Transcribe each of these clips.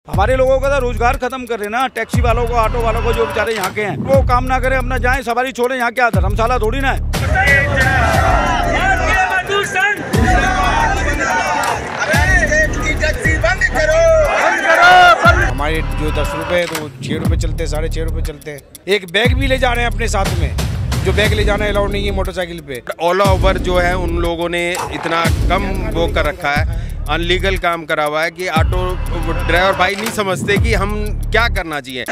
हमारे लोगों का तो रोजगार खत्म कर रहे हैं ना, टैक्सी वालों को, ऑटो वालों को, जो बेचारे यहाँ के हैं वो काम ना करें, अपना जाएं सवारी छोड़े। यहाँ क्या धर्मशाला थोड़ी ना है। हमारे जो 10 रुपए तो 6 रुपए चलते हैं, 6.5 रुपए चलते हैं। एक बैग भी ले जा रहे हैं अपने साथ में, जो बैग ले जाना अलाउड नहीं है मोटरसाइकिल पे। ओला उबर जो है उन लोगों ने इतना कम वो कर रखा है, अनलीगल काम करा हुआ है कि ऑटो ड्राइवर भाई नहीं समझते कि हम क्या करना चाहिए।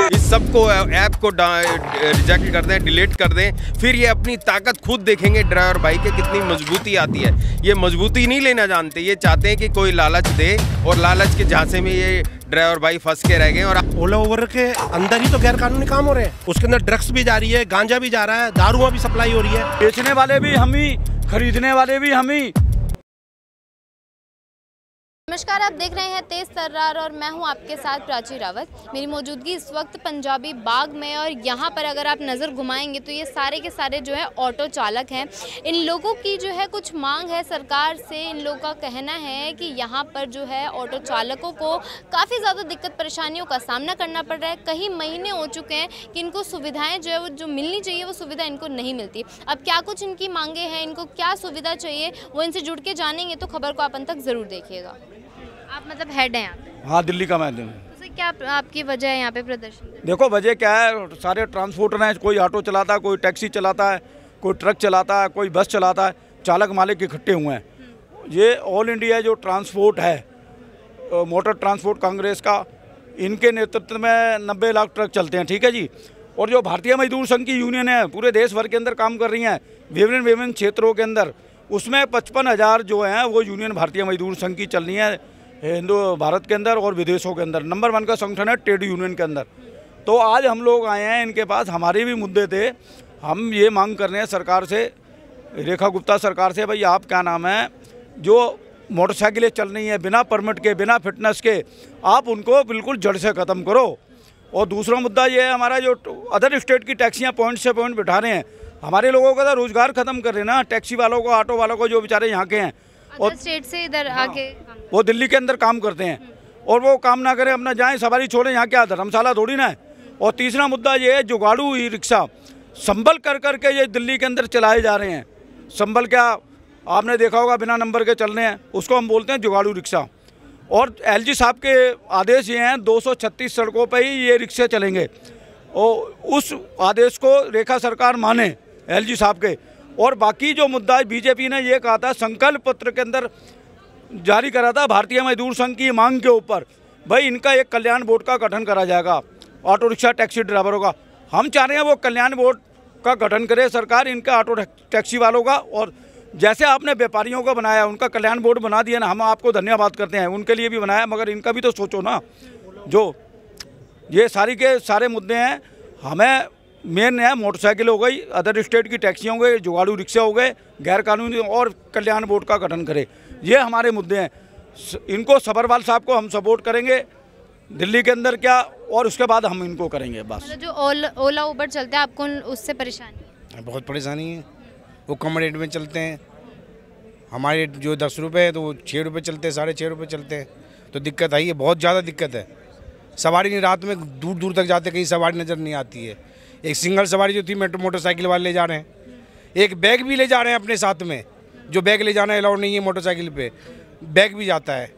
इस सबको ऐप को रिजेक्ट कर दें, डिलीट कर दें, फिर ये अपनी ताकत खुद देखेंगे ड्राइवर भाई के कितनी मजबूती आती है। ये मजबूती नहीं लेना जानते, ये चाहते हैं कि कोई लालच दे, और लालच के झांसे में ये ड्राइवर भाई फंस के रह गए। और ओला उबर के अंदर ही तो गैर कानूनी काम हो रहे हैं, उसके अंदर ड्रग्स भी जा रही है, गांजा भी जा रहा है, दारुआ भी सप्लाई हो रही है। बेचने वाले भी हम ही, खरीदने वाले भी हम ही। नमस्कार, आप देख रहे हैं तेज तर्रार और मैं हूं आपके साथ प्राची रावत। मेरी मौजूदगी इस वक्त पंजाबी बाग में, और यहां पर अगर आप नज़र घुमाएंगे तो ये सारे के सारे जो है ऑटो चालक हैं। इन लोगों की जो है कुछ मांग है सरकार से। इन लोगों का कहना है कि यहां पर जो है ऑटो चालकों को काफ़ी ज़्यादा दिक्कत परेशानियों का सामना करना पड़ रहा है। कई महीने हो चुके हैं कि इनको सुविधाएँ जो है वो जो मिलनी चाहिए वो सुविधा इनको नहीं मिलती। अब क्या कुछ इनकी मांगे हैं, इनको क्या सुविधा चाहिए, वो इनसे जुड़ के जानेंगे, तो खबर को आप अंत तक ज़रूर देखिएगा। आप मतलब हेड हैं यहाँ पे? हाँ, दिल्ली का मैं हूँ। तो क्या आपकी वजह है यहाँ पे प्रदर्शन? देखो वजह क्या है, सारे ट्रांसपोर्टर हैं, कोई ऑटो चलाता है, कोई टैक्सी चलाता है, कोई ट्रक चलाता है, कोई बस चलाता है, चालक मालिक इकट्ठे हुए हैं। ये ऑल इंडिया जो ट्रांसपोर्ट है, मोटर ट्रांसपोर्ट कांग्रेस का, इनके नेतृत्व में 90 लाख ट्रक चलते हैं, ठीक है जी। और जो भारतीय मजदूर संघ की यूनियन है, पूरे देश भर के अंदर काम कर रही हैं, विभिन्न क्षेत्रों के अंदर, उसमें 55,000 जो हैं वो यूनियन भारतीय मजदूर संघ की चल रही है हिंदू भारत के अंदर और विदेशों के अंदर। नंबर 1 का संगठन है ट्रेड यूनियन के अंदर। तो आज हम लोग आए हैं इनके पास, हमारे भी मुद्दे थे। हम ये मांग कर रहे हैं सरकार से, रेखा गुप्ता सरकार से, भाई आप क्या नाम है, जो मोटरसाइकिलें चल रही हैं बिना परमिट के, बिना फिटनेस के, आप उनको बिल्कुल जड़ से ख़त्म करो। और दूसरा मुद्दा ये है हमारा, जो अदर स्टेट की टैक्सियाँ पॉइंट से पॉइंट बिठा रहे हैं, हमारे लोगों का तो रोजगार खत्म कर रहे हैं ना, टैक्सी वालों को, ऑटो वालों को, जो बेचारे यहाँ के हैं और स्टेट से इधर आके वो दिल्ली के अंदर काम करते हैं, और वो काम ना करें, अपना जाएं सवारी छोड़े। यहाँ क्या धर्मशाला थोड़ी ना है। और तीसरा मुद्दा ये है, जुगाड़ू ई रिक्शा संभल कर के ये दिल्ली के अंदर चलाए जा रहे हैं। संभल क्या आपने देखा होगा, बिना नंबर के चल रहे हैं, उसको हम बोलते हैं जुगाड़ू रिक्शा। और एलजी साहब के आदेश ये हैं, 236 सड़कों पर ही ये रिक्शे चलेंगे, और उस आदेश को रेखा सरकार माने, एलजी साहब के। और बाकी जो मुद्दा है, बीजेपी ने ये कहा था, संकल्प पत्र के अंदर जारी करा था भारतीय मजदूर संघ की मांग के ऊपर, भाई इनका एक कल्याण बोर्ड का गठन करा जाएगा, ऑटो रिक्शा टैक्सी ड्राइवरों का। हम चाह रहे हैं वो कल्याण बोर्ड का गठन करे सरकार, इनका ऑटो टैक्सी वालों का। और जैसे आपने व्यापारियों को बनाया, उनका कल्याण बोर्ड बना दिया ना, हम आपको धन्यवाद करते हैं, उनके लिए भी बनाया, मगर इनका भी तो सोचो ना। जो ये सारी के सारे मुद्दे हैं, हमें मेन है मोटरसाइकिल हो गई, अदर स्टेट की टैक्सी हो गई, जुगाड़ू रिक्शा हो गए, गैर कानूनी, और कल्याण बोर्ड का गठन करे। ये हमारे मुद्दे हैं। इनको सबरवाल साहब को हम सपोर्ट करेंगे दिल्ली के अंदर क्या, और उसके बाद हम इनको करेंगे बस। मतलब जो ओला उबर चलते हैं, आपको उससे परेशानी है? बहुत परेशानी है, वो कम रेट में चलते हैं। हमारे जो 10 रुपए है तो वो 6 रुपए चलते हैं, 6.5 रुपए चलते हैं। तो दिक्कत आई है, बहुत ज़्यादा दिक्कत है। सवारी नहीं, रात में दूर दूर तक जाते, कहीं सवारी नज़र नहीं आती है। एक सिंगल सवारी जो थी मोटरसाइकिल वाले ले जा रहे हैं, एक बैग भी ले जा रहे हैं अपने साथ में, जो बैग ले जाना अलाउड नहीं है मोटरसाइकिल पे, बैग भी जाता है।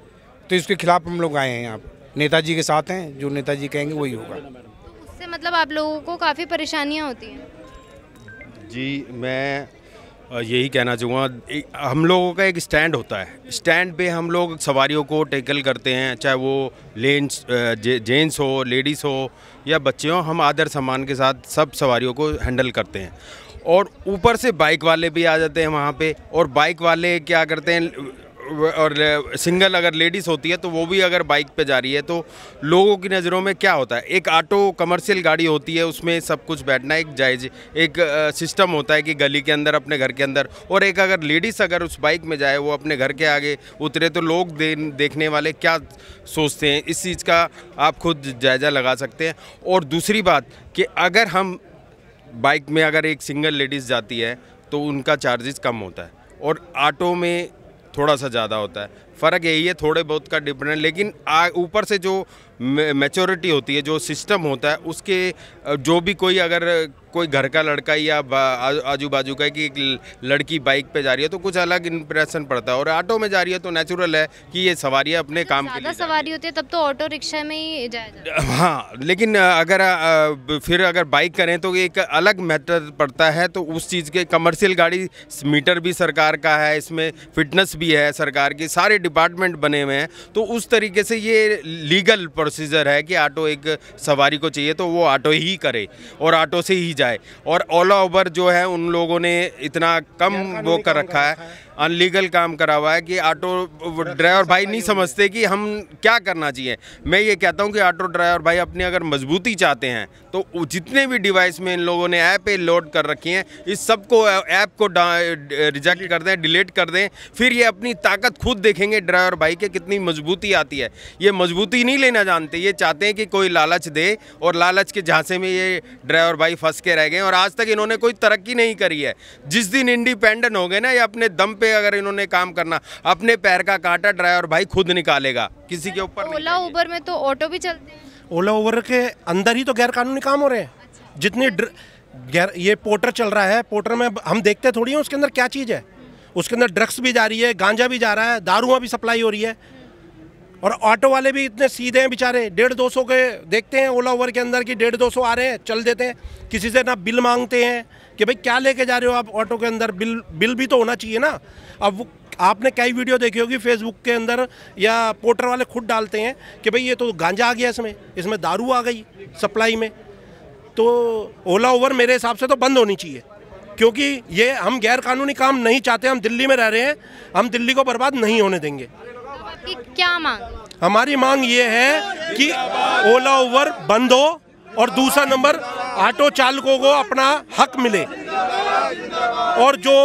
तो इसके खिलाफ हम लोग आए हैं यहाँ पर, नेताजी के साथ हैं, जो नेताजी कहेंगे वही होगा। तो उससे मतलब आप लोगों को काफ़ी परेशानियाँ होती हैं? जी, मैं यही कहना चाहूँगा, हम लोगों का एक स्टैंड होता है, स्टैंड पे हम लोग सवारियों को टैकल करते हैं, चाहे वो जेंट्स हो, लेडीज़ हो या बच्चे हो, हम आदर सम्मान के साथ सब सवारियों को हैंडल करते हैं। और ऊपर से बाइक वाले भी आ जाते हैं वहाँ पे, और बाइक वाले क्या करते हैं, और सिंगल अगर लेडीज़ होती है तो वो भी अगर बाइक पे जा रही है, तो लोगों की नज़रों में क्या होता है, एक ऑटो कमर्शियल गाड़ी होती है, उसमें सब कुछ बैठना एक जायज़, एक सिस्टम होता है कि गली के अंदर, अपने घर के अंदर, और एक अगर लेडीज़ अगर उस बाइक में जाए, वो अपने घर के आगे उतरे, तो लोग देखने वाले क्या सोचते हैं, इस चीज़ का आप खुद जायज़ा लगा सकते हैं। और दूसरी बात कि अगर हम बाइक में अगर एक सिंगल लेडीज़ जाती है तो उनका चार्जेस कम होता है, और ऑटो में थोड़ा सा ज़्यादा होता है। फ़र्क यही है, थोड़े बहुत का डिफरेंस। लेकिन ऊपर से जो मैच्योरिटी होती है, जो सिस्टम होता है, उसके जो भी कोई अगर कोई घर का लड़का या आजू बाजू का कि एक लड़की बाइक पे जा रही है तो कुछ अलग इंप्रेशन पड़ता है, और ऑटो में जा रही है तो नेचुरल है कि ये सवारियाँ अपने काम के लिए। ज़्यादा सवारी होती है तब तो ऑटो रिक्शा में ही जाया जाता है। हाँ, लेकिन अगर फिर अगर बाइक करें तो एक अलग मैटर पड़ता है। तो उस चीज़ के कमर्शियल गाड़ी मीटर भी सरकार का है, इसमें फिटनेस भी है सरकार की, सारे डिपार्टमेंट बने हुए हैं। तो उस तरीके से ये लीगल प्रोसीजर है कि ऑटो एक सवारी को चाहिए तो वो ऑटो ही करे और ऑटो से ही जाए। और ओला उबर जो है उन लोगों ने इतना कम वो कर रखा है, अनलीगल काम करा हुआ है कि ऑटो ड्राइवर भाई नहीं समझते कि हम क्या करना चाहिए। मैं ये कहता हूँ कि ऑटो ड्राइवर भाई अपनी अगर मजबूती चाहते हैं तो जितने भी डिवाइस में इन लोगों ने ऐप लोड कर रखी हैं, इस सबको ऐप को रिजेक्ट कर दें, डिलीट कर दें। फिर ये अपनी ताकत खुद देखेंगे ड्राइवर भाई के कितनी मजबूती आती है। ये मजबूती नहीं लेना जानते, ये चाहते हैं कि कोई लालच दे, और लालच के झांसे में ये ड्राइवर भाई फंस के रह गए। और आज तक इन्होंने कोई तरक्की नहीं करी है। जिस दिन इंडिपेंडेंट हो गए ना, या अपने दम पे अगर इन्होंने काम करना, अपने पैर का कांटा ड्राइवर भाई खुद निकालेगा, किसी के ऊपर। ओला उबर में तो ऑटो भी चलते हैं। ओला उबर के अंदर ही तो गैर कानूनी काम हो रहे हैं। जितनी ये पोर्टर चल रहा है, पोर्टर में हम देखते थोड़ी हैं उसके अंदर क्या चीज़ है। उसके अंदर ड्रग्स भी जा रही है, गांजा भी जा रहा है, दारुआं भी सप्लाई हो रही है। और ऑटो वाले भी इतने सीधे हैं बेचारे, 150-200 के देखते हैं ओला उबर के अंदर कि 150-200 आ रहे हैं, चल देते हैं। किसी से ना बिल मांगते हैं कि भाई क्या लेके जा रहे हो आप ऑटो के अंदर, बिल भी तो होना चाहिए ना। अब आपने कई वीडियो देखी होगी फेसबुक के अंदर, या पोर्टर वाले खुद डालते हैं कि भाई ये तो गांजा आ गया, इसमें दारू आ गई सप्लाई में। तो ओला उबर मेरे हिसाब से तो बंद होनी चाहिए, क्योंकि ये हम गैर कानूनी काम नहीं चाहते। हम दिल्ली में रह रहे हैं, हम दिल्ली को बर्बाद नहीं होने देंगे। आपकी क्या मांग? हमारी मांग ये है कि ओला उबर बंद हो, और दूसरा नंबर ऑटो चालकों को अपना हक मिले। और जो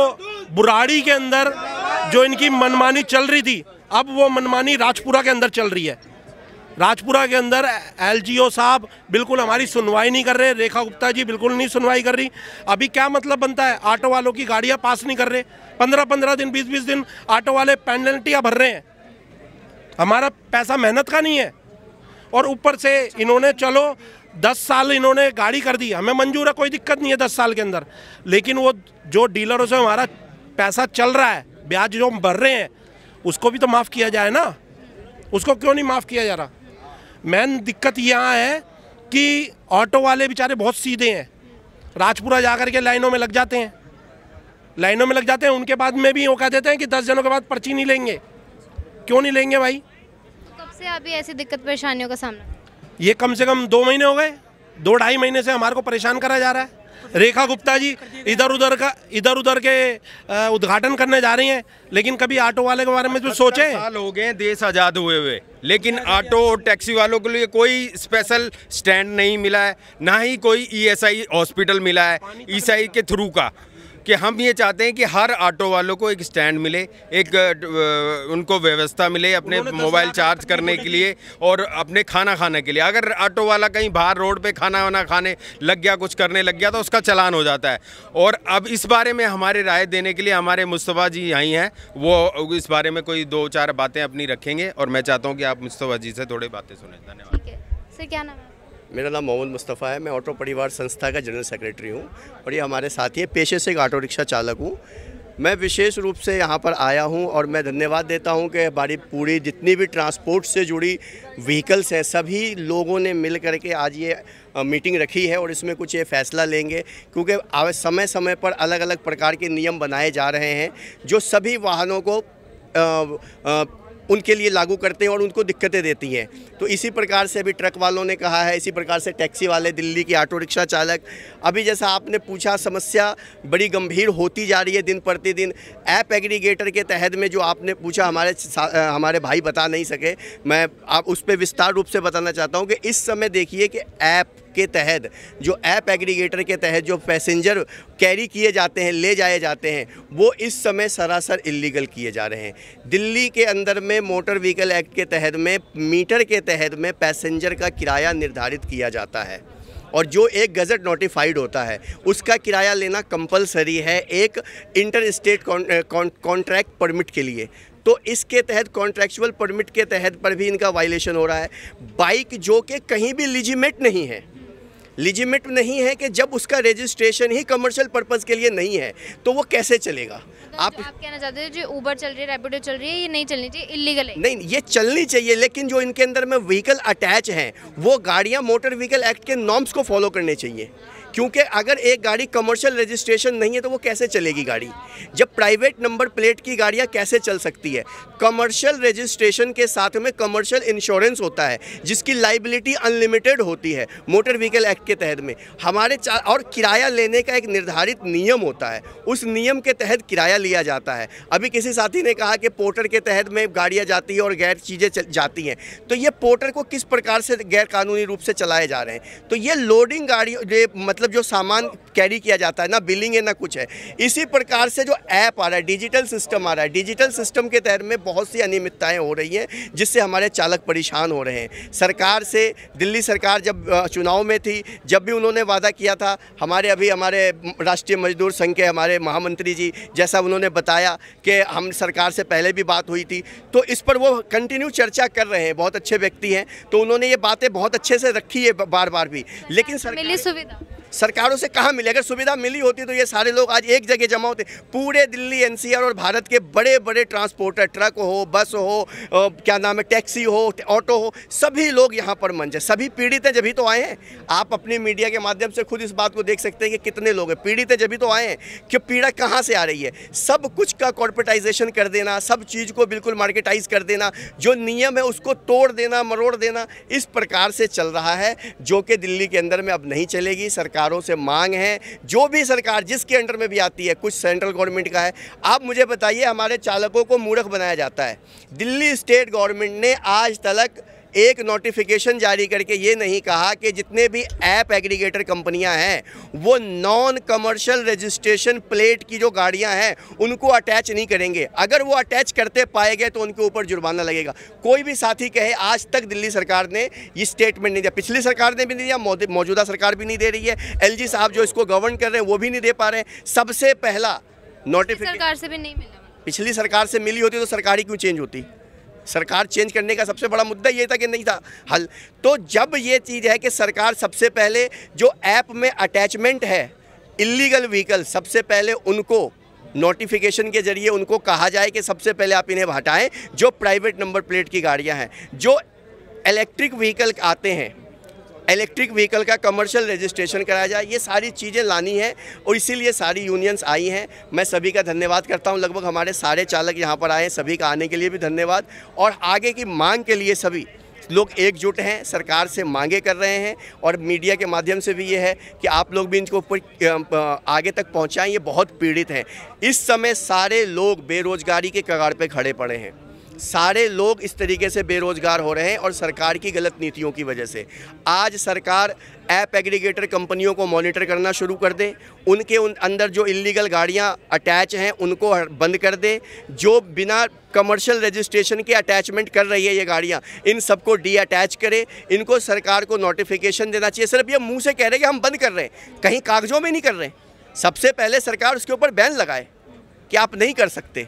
बुराड़ी के अंदर जो इनकी मनमानी चल रही थी, अब वो मनमानी राजपुरा के अंदर चल रही है। राजपुरा के अंदर एलजीओ साहब बिल्कुल हमारी सुनवाई नहीं कर रहे, रेखा गुप्ता जी बिल्कुल नहीं सुनवाई कर रही। अभी क्या मतलब बनता है, ऑटो वालों की गाड़ियां पास नहीं कर रहे, 15-15 दिन 20-20 दिन ऑटो वाले पेनल्टियां भर रहे हैं। हमारा पैसा मेहनत का नहीं है। और ऊपर से इन्होंने चलो 10 साल इन्होंने गाड़ी कर दी, हमें मंजूर है, कोई दिक्कत नहीं है 10 साल के अंदर। लेकिन वो जो डीलरों से हमारा पैसा चल रहा है, ब्याज जो हम भर रहे हैं, उसको भी तो माफ़ किया जाए ना। उसको क्यों नहीं माफ़ किया जा रहा? मेन दिक्कत यहाँ है कि ऑटो वाले बेचारे बहुत सीधे हैं, राजपुरा जाकर के लाइनों में लग जाते हैं, उनके बाद में भी वो कह देते हैं कि 10 जनों के बाद पर्ची नहीं लेंगे। क्यों नहीं लेंगे भाई? कब से अभी ऐसी दिक्कत परेशानियों का सामना? ये कम से कम 2 महीने हो गए, 2-2.5 महीने से हमारे को परेशान करा जा रहा है। रेखा गुप्ता जी इधर उधर के उद्घाटन करने जा रही हैं, लेकिन कभी ऑटो वाले के बारे में तो सोचे? साल हो गए देश आज़ाद हुए, लेकिन ऑटो और टैक्सी वालों के लिए कोई स्पेशल स्टैंड नहीं मिला है, ना ही कोई ईएसआई हॉस्पिटल मिला है ईएसआई के थ्रू का। कि हम ये चाहते हैं कि हर ऑटो वालों को एक स्टैंड मिले, एक उनको व्यवस्था मिले अपने मोबाइल चार्ज करने के लिए और अपने खाना खाने के लिए। अगर ऑटो वाला कहीं बाहर रोड पे खाना वाना खाने लग गया, कुछ करने लग गया, तो उसका चालान हो जाता है। और अब इस बारे में हमारे राय देने के लिए हमारे मुस्तफ़ा जी यहीं हैं, वो इस बारे में कोई 2-4 बातें अपनी रखेंगे, और मैं चाहता हूँ कि आप मुस्तफ़ा जी से थोड़ी बातें सुनें। धन्यवाद। ठीक है सर, क्या नाम है? मेरा नाम मोहम्मद मुस्तफ़ा है, मैं ऑटो परिवार संस्था का जनरल सेक्रेटरी हूँ, और ये हमारे साथी हैं। पेशे से एक ऑटो रिक्शा चालक हूँ। मैं विशेष रूप से यहाँ पर आया हूँ और मैं धन्यवाद देता हूँ कि हमारी पूरी जितनी भी ट्रांसपोर्ट से जुड़ी व्हीकल्स हैं, सभी लोगों ने मिल कर के आज ये मीटिंग रखी है और इसमें कुछ ये फैसला लेंगे, क्योंकि समय समय पर अलग अलग प्रकार के नियम बनाए जा रहे हैं जो सभी वाहनों को उनके लिए लागू करते हैं और उनको दिक्कतें देती हैं। तो इसी प्रकार से अभी ट्रक वालों ने कहा है, इसी प्रकार से टैक्सी वाले, दिल्ली के ऑटो रिक्शा चालक, अभी जैसा आपने पूछा, समस्या बड़ी गंभीर होती जा रही है दिन प्रतिदिन। ऐप एग्रीगेटर के तहत में जो आपने पूछा, हमारे भाई बता नहीं सके, मैं आप उस पर विस्तार रूप से बताना चाहता हूँ कि इस समय देखिए कि ऐप के तहत, जो ऐप एग्रीगेटर के तहत जो पैसेंजर कैरी किए जाते हैं, ले जाए जाते हैं, वो इस समय सरासर इलीगल किए जा रहे हैं। दिल्ली के अंदर में मोटर व्हीकल एक्ट के तहत में मीटर के तहत में पैसेंजर का किराया निर्धारित किया जाता है, और जो एक गज़ट नोटिफाइड होता है उसका किराया लेना कंपलसरी है एक इंटर स्टेट कॉन्ट्रैक्ट परमिट के लिए। तो इसके तहत कॉन्ट्रैक्चुअल परमिट के तहत पर भी इनका वायलेशन हो रहा है। बाइक जो कि कहीं भी लीजिमेट नहीं है, लीजिमेट नहीं है कि जब उसका रजिस्ट्रेशन ही कमर्शियल पर्पस के लिए नहीं है तो वो कैसे चलेगा। आप कहना चाहते हैं जो उबर चल रही है, रैपिडो चल रही है, ये नहीं चलनी चाहिए, इलीगल है? नहीं, ये चलनी चाहिए, लेकिन जो इनके अंदर में व्हीकल अटैच हैं वो गाड़ियां मोटर व्हीकल एक्ट के नॉर्म्स को फॉलो करने चाहिए। क्योंकि अगर एक गाड़ी कमर्शियल रजिस्ट्रेशन नहीं है तो वो कैसे चलेगी गाड़ी? जब प्राइवेट नंबर प्लेट की गाड़ियां कैसे चल सकती है? कमर्शियल रजिस्ट्रेशन के साथ में कमर्शियल इंश्योरेंस होता है जिसकी लाइबिलिटी अनलिमिटेड होती है मोटर व्हीकल एक्ट के तहत में। हमारे और किराया लेने का एक निर्धारित नियम होता है, उस नियम के तहत किराया लिया जाता है। अभी किसी साथी ने कहा कि पोर्टर के तहत में गाड़ियाँ जाती है और गैर चीज़ें जाती हैं, तो ये पोर्टर को किस प्रकार से गैर कानूनी रूप से चलाए जा रहे हैं? तो ये लोडिंग गाड़ी मतलब जो सामान कैरी किया जाता है, ना बिलिंग है ना कुछ है। इसी प्रकार से जो ऐप आ रहा है, डिजिटल सिस्टम आ रहा है, डिजिटल सिस्टम के तहत में बहुत सी अनियमितताएं हो रही हैं जिससे हमारे चालक परेशान हो रहे हैं। सरकार से, दिल्ली सरकार जब चुनाव में थी, जब भी उन्होंने वादा किया था, हमारे राष्ट्रीय मजदूर संघ के हमारे महामंत्री जी जैसा उन्होंने बताया कि हम सरकार से पहले भी बात हुई थी, तो इस पर वो कंटिन्यू चर्चा कर रहे हैं। बहुत अच्छे व्यक्ति हैं, तो उन्होंने ये बातें बहुत अच्छे से रखी है बार बार भी, लेकिन मिली सुविधा सरकारों से कहाँ मिले? अगर सुविधा मिली होती तो ये सारे लोग आज एक जगह जमा होते। पूरे दिल्ली एनसीआर और भारत के बड़े बड़े ट्रांसपोर्टर, ट्रक हो, बस हो, क्या नाम है, टैक्सी हो, ऑटो हो, सभी लोग यहाँ पर मंच है। सभी पीड़ित हैं, जभी तो आए हैं। आप अपनी मीडिया के माध्यम से खुद इस बात को देख सकते हैं कि कितने लोग हैं पीड़ित हैं, जभी तो आए हैं। कि पीड़ा कहाँ से आ रही है? सब कुछ का कॉर्पोरेटाइजेशन कर देना, सब चीज़ को बिल्कुल मार्केटाइज कर देना, जो नियम है उसको तोड़ देना, मरोड़ देना, इस प्रकार से चल रहा है, जो कि दिल्ली के अंदर में अब नहीं चलेगी। सरकारों से मांग है, जो भी सरकार जिसके अंडर में भी आती है, कुछ सेंट्रल गवर्नमेंट का है, आप मुझे बताइए, हमारे चालकों को मूर्ख बनाया जाता है। दिल्ली स्टेट गवर्नमेंट ने आज तक एक नोटिफिकेशन जारी करके ये नहीं कहा कि जितने भी ऐप एग्रीगेटर कंपनियां हैं वो नॉन कमर्शियल रजिस्ट्रेशन प्लेट की जो गाड़ियां हैं उनको अटैच नहीं करेंगे। अगर वो अटैच करते पाए गए तो उनके ऊपर जुर्माना लगेगा। कोई भी साथी कहे, आज तक दिल्ली सरकार ने ये स्टेटमेंट नहीं दिया, पिछली सरकार ने भी नहीं दिया, मौजूदा सरकार भी नहीं दे रही है, एलजी साहब जो इसको गवर्न कर रहे हैं वो भी नहीं दे पा रहे हैं। सबसे पहला नोटिफिकेशन सरकार से भी नहीं मिला। पिछली सरकार से मिली होती तो सरकार ही क्यों चेंज होती? सरकार चेंज करने का सबसे बड़ा मुद्दा ये था कि नहीं था हल। तो जब ये चीज़ है कि सरकार सबसे पहले जो ऐप में अटैचमेंट है इलीगल व्हीकल, सबसे पहले उनको नोटिफिकेशन के जरिए उनको कहा जाए कि सबसे पहले आप इन्हें हटाएं। जो प्राइवेट नंबर प्लेट की गाड़ियां हैं, जो इलेक्ट्रिक व्हीकल आते हैं, इलेक्ट्रिक व्हीकल का कमर्शियल रजिस्ट्रेशन कराया जाए। ये सारी चीज़ें लानी है और इसीलिए सारी यूनियंस आई हैं। मैं सभी का धन्यवाद करता हूं। लगभग हमारे सारे चालक यहाँ पर आए हैं, सभी का आने के लिए भी धन्यवाद। और आगे की मांग के लिए सभी लोग एकजुट हैं, सरकार से मांगे कर रहे हैं और मीडिया के माध्यम से भी ये है कि आप लोग भी इनको आगे तक पहुँचाएँ। ये बहुत पीड़ित हैं। इस समय सारे लोग बेरोजगारी के कगार पर खड़े पड़े हैं। सारे लोग इस तरीके से बेरोजगार हो रहे हैं और सरकार की गलत नीतियों की वजह से। आज सरकार ऐप एग्रीगेटर कंपनियों को मॉनिटर करना शुरू कर दे, उनके अंदर जो इलीगल गाड़ियां अटैच हैं उनको बंद कर दे, जो बिना कमर्शियल रजिस्ट्रेशन के अटैचमेंट कर रही है ये गाड़ियां, इन सबको डी अटैच करे। इनको सरकार को नोटिफिकेशन देना चाहिए। सिर्फ ये मुँह से कह रहे हैं कि हम बंद कर रहे हैं, कहीं कागजों में नहीं कर रहे। सबसे पहले सरकार उसके ऊपर बैन लगाए कि आप नहीं कर सकते।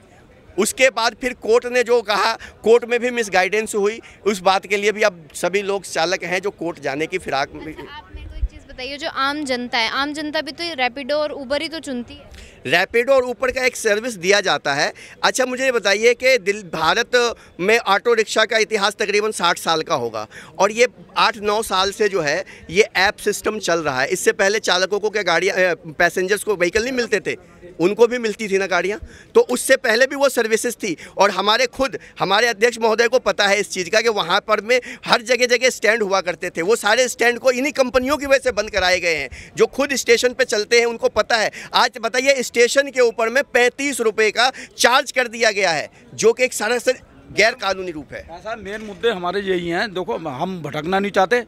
उसके बाद फिर कोर्ट ने जो कहा, कोर्ट में भी मिसगाइडेंस हुई। उस बात के लिए भी अब सभी लोग चालक हैं जो कोर्ट जाने की फिराक में। आप मेरे को एक चीज़ बताइए, जो आम जनता है, आम जनता भी तो रैपिडो और उबर ही तो चुनती है। रैपिडो और ऊपर का एक सर्विस दिया जाता है। अच्छा, मुझे ये बताइए कि भारत में ऑटो रिक्शा का इतिहास तकरीबन 60 साल का होगा और ये 8-9 साल से जो है ये ऐप सिस्टम चल रहा है। इससे पहले चालकों को क्या गाड़ियाँ, पैसेंजर्स को व्हीकल नहीं मिलते थे, उनको भी मिलती थी ना गाड़ियाँ, तो उससे पहले भी वो सर्विसेज थी। और हमारे अध्यक्ष महोदय को पता है इस चीज़ का कि वहाँ पर में हर जगह जगह स्टैंड हुआ करते थे। वो सारे स्टैंड को इन्हीं कंपनियों की वजह से बंद कराए गए हैं। जो खुद स्टेशन पे चलते हैं उनको पता है। आज बताइए, स्टेशन के ऊपर में 35 रुपये का चार्ज कर दिया गया है, जो कि एक सरासर गैर कानूनी रूप है। ऐसा मेन मुद्दे हमारे यही हैं। देखो, हम भटकना नहीं चाहते।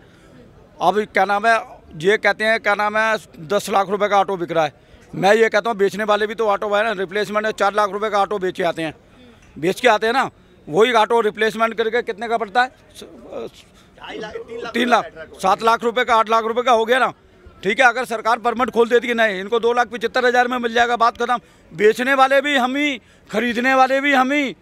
अब क्या नाम है, ये कहते हैं क्या नाम है 10 लाख रुपए का ऑटो बिक रहा है। मैं ये कहता हूँ बेचने वाले भी तो ऑटो है ना, रिप्लेसमेंट है। 4 लाख रुपए का ऑटो बेच के आते हैं ना, वही ऑटो रिप्लेसमेंट करके कितने का पड़ता है? 3 लाख, 7 लाख रुपए का, 8 लाख रुपए का हो गया ना। ठीक है, अगर सरकार परमिट खोल देती कि नहीं, इनको 2,75,000 में मिल जाएगा, बात खत्म। बेचने वाले भी हम ही, खरीदने वाले भी हम ही,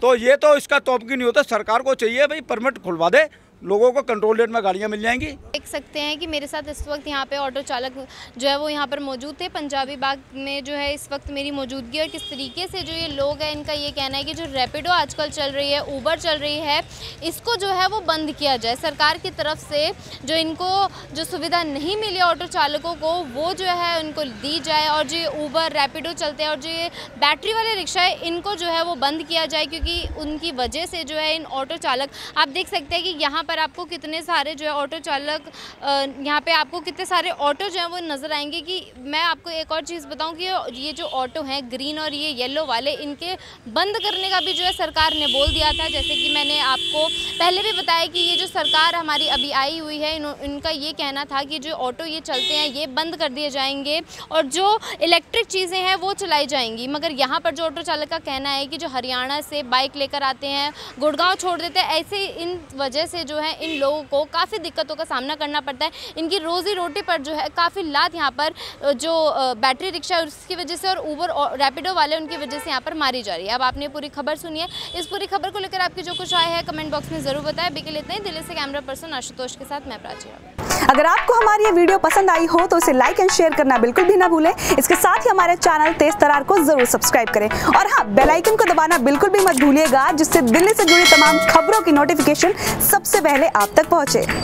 तो ये तो इसका तौबकी नहीं होता। सरकार को चाहिए भाई परमिट खुलवा दे, लोगों को कंट्रोल रेट में गाड़ियाँ मिल जाएंगी। देख सकते हैं कि मेरे साथ इस वक्त यहाँ पे ऑटो चालक जो है वो यहाँ पर मौजूद थे। पंजाबी बाग में जो है इस वक्त मेरी मौजूदगी, और किस तरीके से जो ये लोग हैं इनका ये कहना है कि जो रैपिडो आजकल चल रही है, ऊबर चल रही है, इसको जो है वो बंद किया जाए। सरकार की तरफ से जो इनको जो सुविधा नहीं मिली ऑटो चालकों को वो जो है उनको दी जाए, और जो ये ऊबर रैपिडो चलते हैं और जो ये बैटरी वाले रिक्शा है इनको जो है वो बंद किया जाए, क्योंकि उनकी वजह से जो है इन ऑटो चालक, आप देख सकते हैं कि यहाँ पर आपको कितने सारे जो है ऑटो चालक, यहाँ पे आपको कितने सारे ऑटो जो है वो नज़र आएंगे। कि मैं आपको एक और चीज़ बताऊं कि ये जो ऑटो हैं ग्रीन और ये येलो वाले, इनके बंद करने का भी जो है सरकार ने बोल दिया था। जैसे कि मैंने आपको पहले भी बताया कि ये जो सरकार हमारी अभी आई हुई है, इनका ये कहना था कि जो ऑटो ये चलते हैं ये बंद कर दिए जाएंगे और जो इलेक्ट्रिक चीज़ें हैं वो चलाई जाएंगी। मगर यहाँ पर जो ऑटो चालक का कहना है कि जो हरियाणा से बाइक लेकर आते हैं, गुड़गांव छोड़ देते हैं, ऐसे इन वजह से जो है इन लोगों को काफ़ी दिक्कतों का सामना करना पड़ता है। इनकी रोज़ी रोटी पर जो है काफ़ी लात यहाँ पर जो बैटरी रिक्शा है उसकी वजह से और ऊबर और रैपिडो वाले उनकी वजह से यहाँ पर मारी जा रही है। अब आपने पूरी खबर सुनी है, इस पूरी खबर को लेकर आपकी जो कुछ आए है कमेंट बॉक्स में ज़रूर बताएं। बिके लेते हैं दिल्ली से कैमरा पर्सन आशुतोष के साथ मैं प्राची। अगर आपको हमारी ये वीडियो पसंद आई हो तो इसे लाइक एंड शेयर करना बिल्कुल भी ना भूलें। इसके साथ ही हमारे चैनल तेज तरार को जरूर सब्सक्राइब करें, और हाँ, बेल आइकन को दबाना बिल्कुल भी मत भूलिएगा, जिससे दिल्ली से जुड़ी तमाम खबरों की नोटिफिकेशन सबसे पहले आप तक पहुंचे।